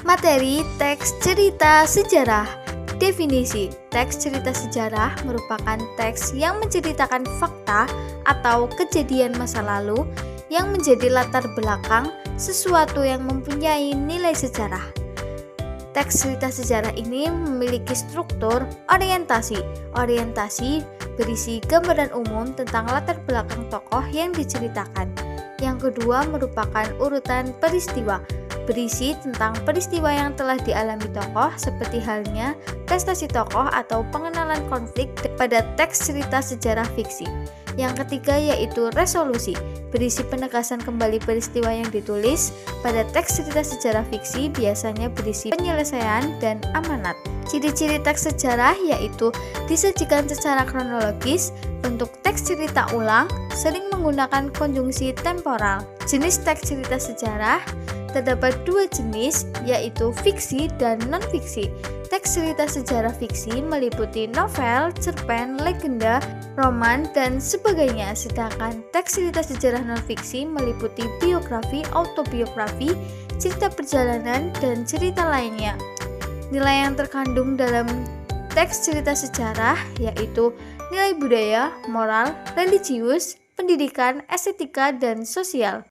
Materi teks cerita sejarah. Definisi: teks cerita sejarah merupakan teks yang menceritakan fakta atau kejadian masa lalu yang menjadi latar belakang sesuatu yang mempunyai nilai sejarah. Teks cerita sejarah ini memiliki struktur orientasi. Orientasi berisi gambaran umum tentang latar belakang tokoh yang diceritakan. Yang kedua merupakan urutan peristiwa, berisi tentang peristiwa yang telah dialami tokoh seperti halnya prestasi tokoh atau pengenalan konflik pada teks cerita sejarah fiksi. Yang ketiga yaitu resolusi, berisi penegasan kembali peristiwa yang ditulis. Pada teks cerita sejarah fiksi biasanya berisi penyelesaian dan amanat. Ciri-ciri teks sejarah yaitu disajikan secara kronologis, bentuk teks cerita ulang, sering menggunakan konjungsi temporal. Jenis teks cerita sejarah terdapat dua jenis, yaitu fiksi dan non-fiksi. Teks cerita sejarah fiksi meliputi novel, cerpen, legenda, roman, dan sebagainya. Sedangkan teks cerita sejarah non-fiksi meliputi biografi, autobiografi, cerita perjalanan, dan cerita lainnya. Nilai yang terkandung dalam teks cerita sejarah yaitu nilai budaya, moral, religius, pendidikan, estetika, dan sosial.